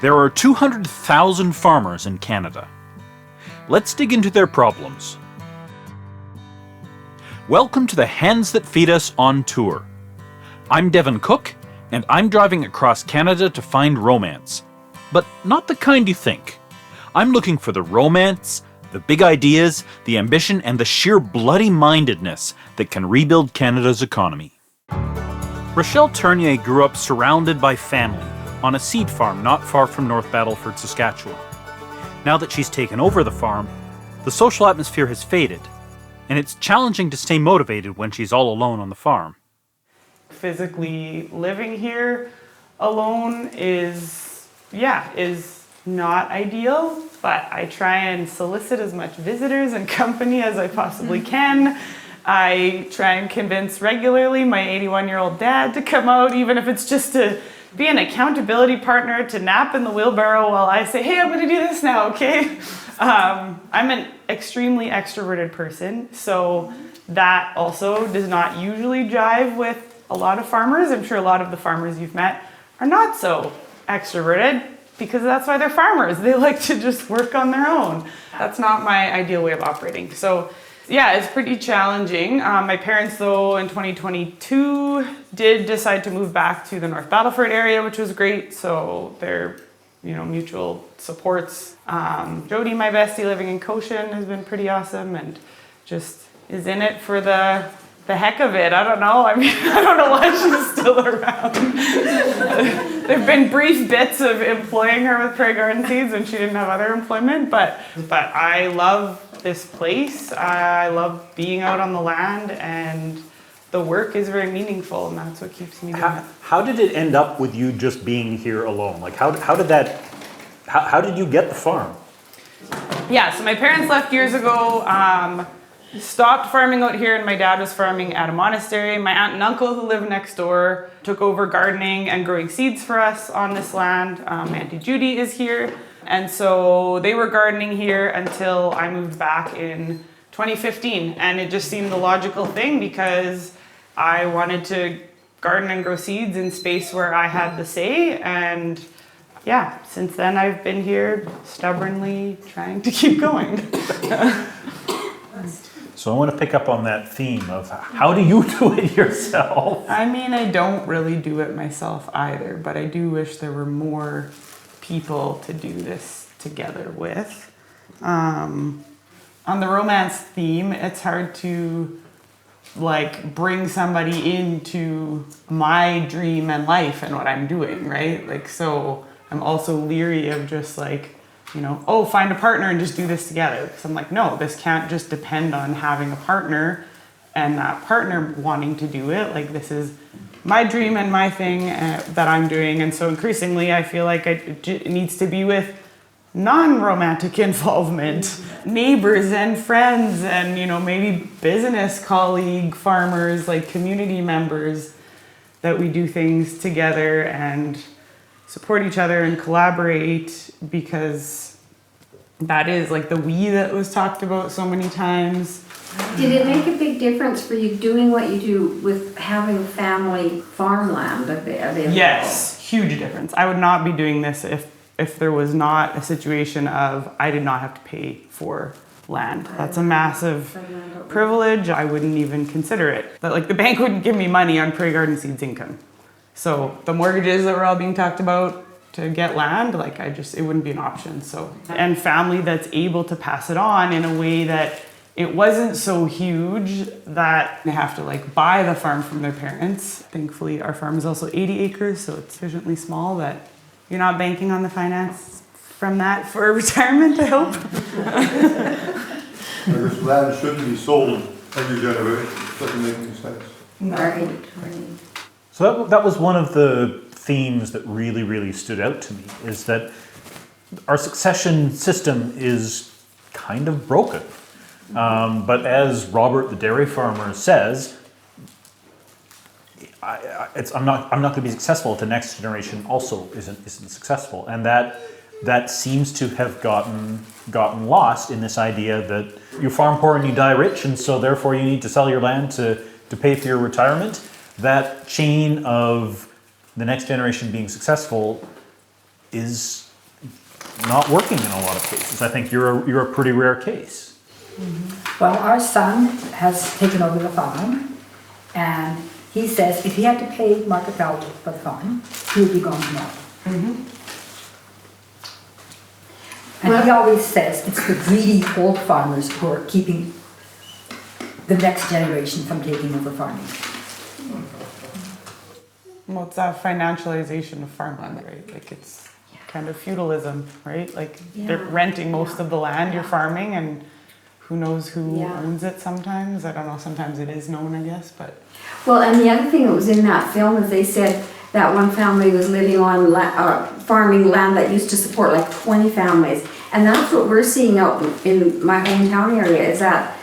There are 200,000 farmers in Canada. Let's dig into their problems. Welcome to the Hands That Feed Us on tour. I'm Devin Cook, and I'm driving across Canada to find romance. But not the kind you think. I'm looking for the romance, the big ideas, the ambition, and the sheer bloody-mindedness that can rebuild Canada's economy. Rachelle Ternier grew up surrounded by family on a seed farm not far from North Battleford, Saskatchewan. Now that she's taken over the farm, the social atmosphere has faded, and it's challenging to stay motivated when she's all alone on the farm. Physically living here alone is not ideal, but I try and solicit as much visitors and company as I possibly can. I try and convince regularly my 81-year-old dad to come out, even if it's just to be an accountability partner, to nap in the wheelbarrow while I say, hey, I'm gonna do this now, okay? I'm an extremely extroverted person, so that also does not usually jive with a lot of farmers. I'm sure a lot of the farmers you've met are not so extroverted because that's why they're farmers. They like to just work on their own. That's not my ideal way of operating. So yeah, it's pretty challenging. My parents, though, in 2022 did decide to move back to the North Battleford area, which was great. So they're, mutual supports. Jody, my bestie, living in Cochin, has been pretty awesome and just is in it for the heck of it. I don't know. I don't know why she's still around. There've been brief bits of employing her with Prairie Garden Seeds when she didn't have other employment, but I love this place. I love being out on the land, and the work is very meaningful, and that's what keeps me doing it. How did it end up with you just being here alone? Like how did you get the farm? Yeah, so my parents left years ago, stopped farming out here, and my dad was farming at a monastery. My aunt and uncle, who live next door, took over gardening and growing seeds for us on this land. Auntie Judy is here. And so they were gardening here until I moved back in 2015. And it just seemed the logical thing because I wanted to garden and grow seeds in space where I had the say. And yeah, since then I've been here stubbornly trying to keep going. So I want to pick up on that theme of how do you do it yourself? I mean, I don't really do it myself either, but I do wish there were more people to do this together with. On the romance theme, it's hard to bring somebody into my dream and life and what I'm doing, right? So I'm also leery of just find a partner and just do this together. So I'm like, no, this can't just depend on having a partner and that partner wanting to do it. This is my dream and my thing that I'm doing. And so increasingly, I feel like it needs to be with non-romantic involvement, neighbors and friends and, maybe business colleague farmers, community members, that we do things together and support each other and collaborate, because that is the we that was talked about so many times. Did it make a big difference for you doing what you do with having family farmland available? Yes, huge difference. I would not be doing this if there was not a situation of I did not have to pay for land. That's a massive privilege. I wouldn't even consider it. But the bank wouldn't give me money on Prairie Garden Seeds income. So the mortgages that were all being talked about to get land, it wouldn't be an option. So, and family that's able to pass it on in a way that it wasn't so huge that they have to buy the farm from their parents. Thankfully, our farm is also 80 acres, so it's sufficiently small that you're not banking on the finance from that for retirement, I hope. I guess land shouldn't be sold every generation. It doesn't make any sense. Right. So that was one of the themes that really, really stood out to me, is that our succession system is kind of broken. But as Robert, the dairy farmer, says, I'm not going to be successful if the next generation also isn't successful, and that seems to have gotten lost in this idea that you farm poor and you die rich, and so therefore you need to sell your land to pay for your retirement. That chain of the next generation being successful is not working in a lot of cases. I think you're a pretty rare case. Well, our son has taken over the farm, and he says if he had to pay market value for the farm, he would be gone tomorrow. And he always says it's the greedy old farmers who are keeping the next generation from taking over farming. Well, it's that financialization of farmland, right? Like it's kind of feudalism, right? Like they're renting most of the land you're farming, and who knows who owns it sometimes. I don't know, sometimes it is known, I guess, but. Well, and the other thing that was in that film is they said that one family was living on farming land that used to support like 20 families. And that's what we're seeing out in my hometown area, is that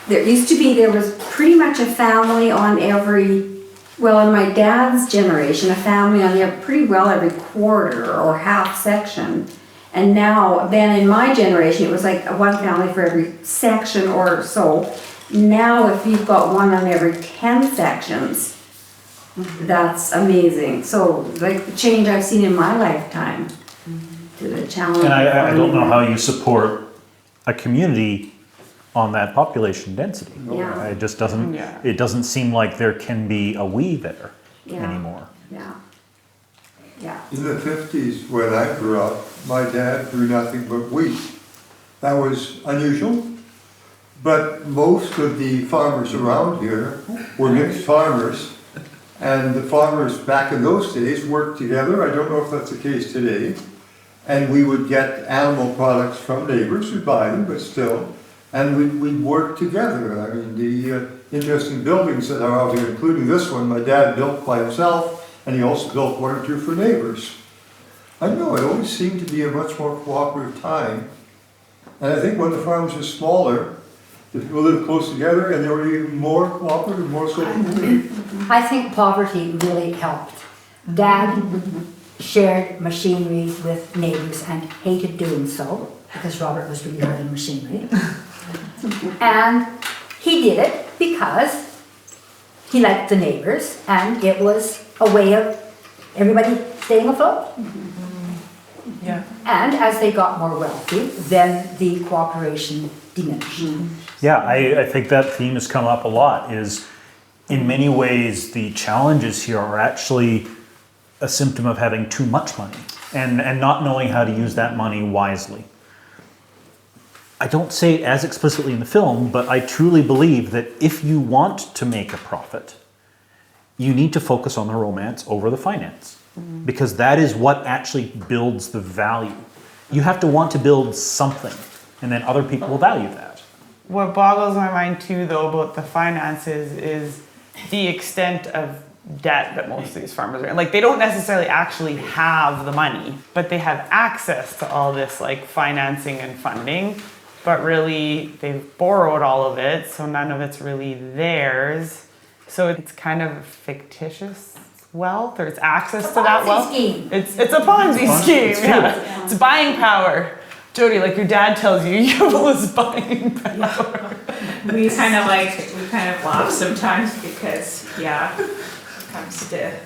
there was pretty much a family on every, well, in my dad's generation, a family on pretty well every quarter or half section. And now, then in my generation, it was like one family for every section or so. Now, if you've got one on every 10 sections, that's amazing. So, like the change I've seen in my lifetime to the challenge. And I don't know how you support a community on that population density. Yeah. It just doesn't, it doesn't seem like there can be a we there anymore. Yeah. Yeah. In the 50s, when I grew up, my dad grew nothing but wheat. That was unusual, but most of the farmers around here were mixed farmers, and the farmers back in those days worked together. I don't know if that's the case today. And we would get animal products from neighbors who'd buy them, but still, and we'd work together. I mean, the interesting buildings that are out here, including this one, my dad built by himself, and he also built one or two for neighbors. I don't know, it always seemed to be a much more cooperative time. And I think when the farms were smaller, the people lived close together and they were even more cooperative, more so. I think poverty really helped. Dad shared machinery with neighbors and hated doing so because Robert was really hard on machinery. And he did it because he liked the neighbors, and it was a way of everybody staying afloat. Yeah. And as they got more wealthy, then the cooperation diminished. Yeah, I think that theme has come up a lot, is in many ways the challenges here are actually a symptom of having too much money and not knowing how to use that money wisely. I don't say it as explicitly in the film, but I truly believe that if you want to make a profit, you need to focus on the romance over the finance, because that is what actually builds the value. You have to want to build something, and then other people will value that. What boggles my mind too, though, about the finances is the extent of debt that most of these farmers are in. Like, they don't necessarily actually have the money, but they have access to all this like financing and funding, but really they've borrowed all of it, so none of it's really theirs. So it's kind of fictitious wealth, or it's access to that wealth. Scheme. It's a Ponzi scheme. Yeah. It's buying power. Jody, like your dad tells you, you have all this buying power. We kind of laugh sometimes because, it comes to,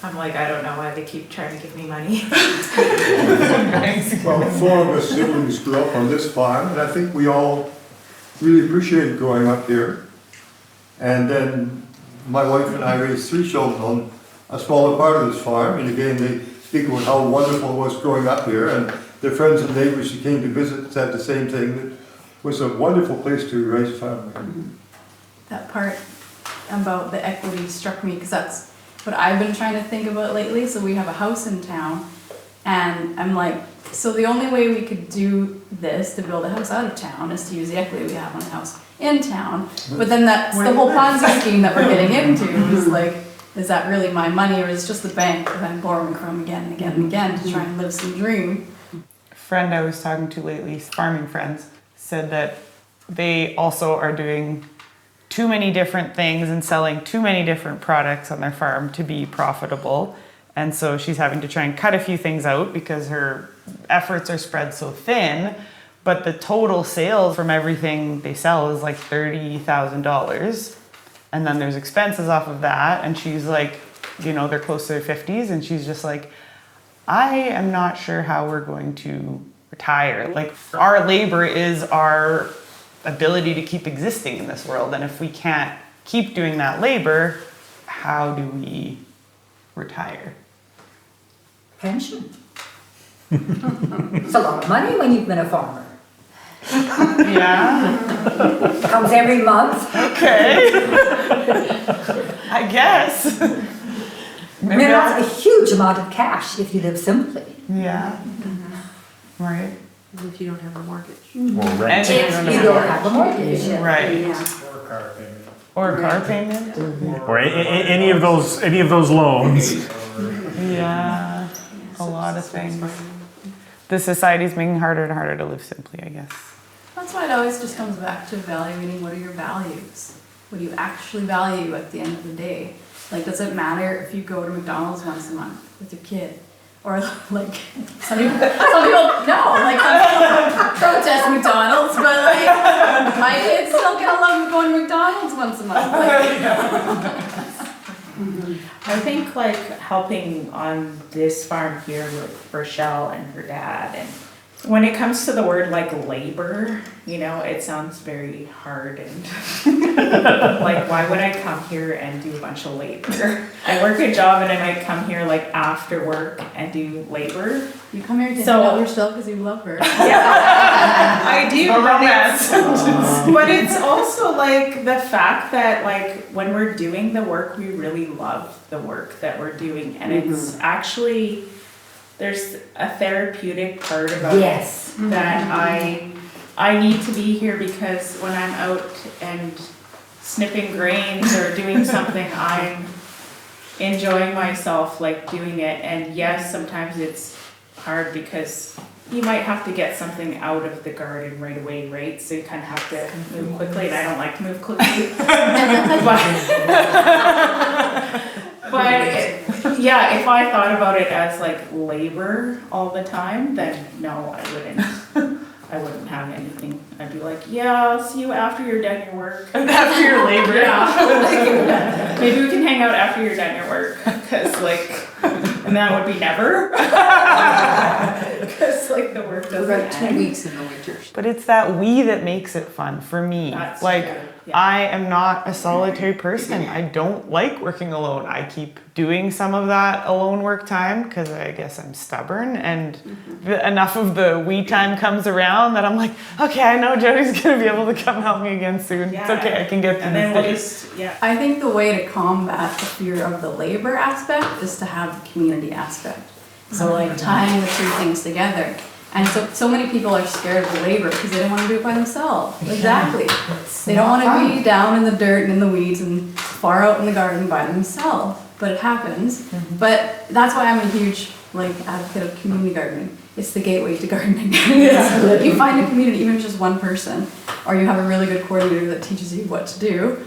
I'm like, I don't know why they keep trying to give me money. Well, four of us siblings grew up on this farm, and I think we all really appreciated growing up here. And then my wife and I raised 3 children on a smaller part of this farm, and again, they speak about how wonderful it was growing up here, and their friends and neighbors who came to visit said the same thing. It was a wonderful place to raise a family. That part about the equity struck me because that's what I've been trying to think about lately. So we have a house in town, and I'm like, so the only way we could do this to build a house out of town is to use the equity we have on a house in town. But then that's the whole Ponzi scheme that we're getting into is like, is that really my money, or is it just the bank that I'm borrowing from again and again and again to try and live some dream? A friend I was talking to lately, farming friends, said that they also are doing too many different things and selling too many different products on their farm to be profitable. And so she's having to try and cut a few things out because her efforts are spread so thin. But the total sales from everything they sell is like $30,000. And then there's expenses off of that. And she's like, they're close to their 50s. And she's just like, I am not sure how we're going to retire. Like, our labor is our ability to keep existing in this world. And if we can't keep doing that labor, how do we retire? Pension. It's a lot of money when you've been a farmer. Yeah, Comes every month. okay. I guess. I mean, that's a huge amount of cash if you live simply. Yeah. Right. If you don't have a mortgage. Or rent. And If you don't have a mortgage. Right. Yeah. Or a car payment. Or any of those loans. Yeah. A lot of things. The society's making harder and harder to live simply, I guess. That's why it always just comes back to evaluating what are your values? What do you actually value at the end of the day? Like, does it matter if you go to McDonald's once a month with your kid? Or like, some people no, like, protest McDonald's, but like, my kids still get along with going to McDonald's once a month. Like, I think like helping on this farm here with Rachelle and her dad, and when it comes to the word like labor, you know, it sounds very hard and like, why would I come here and do a bunch of labor? I work a job and I might come here like after work and do labor. you come here to So- help Rachelle because you love her. I do, The romance. but it's also like the fact that like when we're doing the work, we really love the work that we're doing, and it's actually, there's a therapeutic part about Yes. it that I need to be here, because when I'm out and snipping grains or doing something, I'm enjoying myself like doing it. And yes, sometimes it's hard because you might have to get something out of the garden right away, right? So you kind of have to move quickly, and I don't like to move quickly. But yeah, if I thought about it as like labor all the time, then no, I wouldn't. I wouldn't have anything. I'd be like, yeah, I'll see you after you're done your work. After your labor. Yeah. Maybe we can hang out after you're done your work, because like, and that would be never. Because like the work doesn't About 2 end. weeks in the winters. But it's that we that makes it fun for me. That's Like, true, yeah. I am not a solitary person. I don't like working alone. I keep doing some of that alone work time because I guess I'm stubborn, and enough of the we time comes around that I'm like, okay, I know Jody's gonna be able to come help me again soon. It's okay, I can get through And then this we'll day. just, yeah. I think the way to combat the fear of the labor aspect is to have the community aspect. So like tying the two things together. And so many people are scared of the labor because they don't want to do it by themselves. Exactly. They don't want to be down in the dirt and in the weeds and far out in the garden by themselves. But it happens. But that's why I'm a huge like advocate of community gardening. It's the gateway to gardening. You find a community, even if it's just one person, or you have a really good coordinator that teaches you what to do.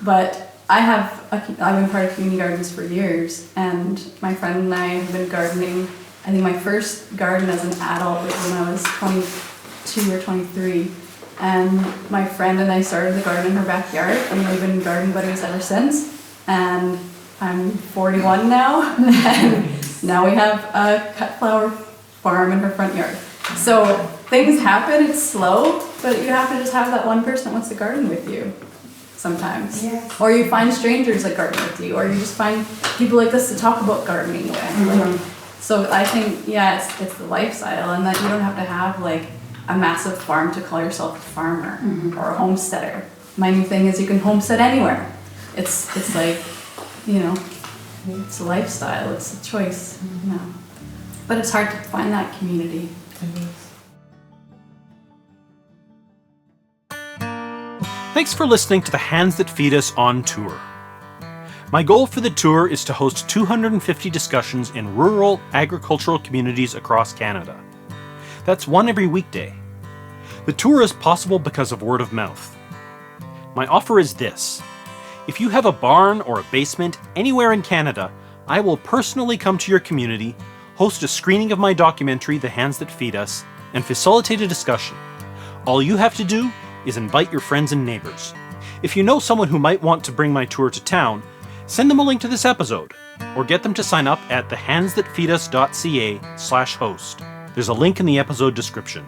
But I've been part of community gardens for years, and my friend and I have been gardening. I think my first garden as an adult was when I was 22 or 23, and my friend and I started the garden in her backyard, and we've been garden buddies ever since. And I'm 41 now, and now we have a cut flower farm in her front yard. So things happen, it's slow, but you have to just have that one person that wants to garden with you sometimes. Yes. Or you find strangers that garden with you, or you just find people like this to talk about gardening with. Like, so I think, yeah, it's the lifestyle, and that you don't have to have like a massive farm to call yourself a farmer or a homesteader. My new thing is you can homestead anywhere. It's like, you know, it's a lifestyle, it's a choice. You know. But it's hard to find that community. Thanks for listening to the Hands That Feed Us on tour. My goal for the tour is to host 250 discussions in rural agricultural communities across Canada. That's one every weekday. The tour is possible because of word of mouth. My offer is this: if you have a barn or a basement anywhere in Canada, I will personally come to your community, host a screening of my documentary, The Hands That Feed Us, and facilitate a discussion. All you have to do is invite your friends and neighbors. If you know someone who might want to bring my tour to town, send them a link to this episode. or get them to sign up at thehandsthatfeedus.ca/host. There's a link in the episode description.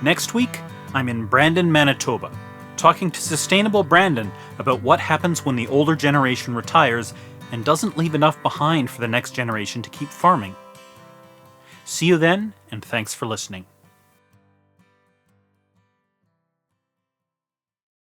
Next week, I'm in Brandon, Manitoba, talking to Sustainable Brandon about what happens when the older generation retires and doesn't leave enough behind for the next generation to keep farming. See you then, and thanks for listening.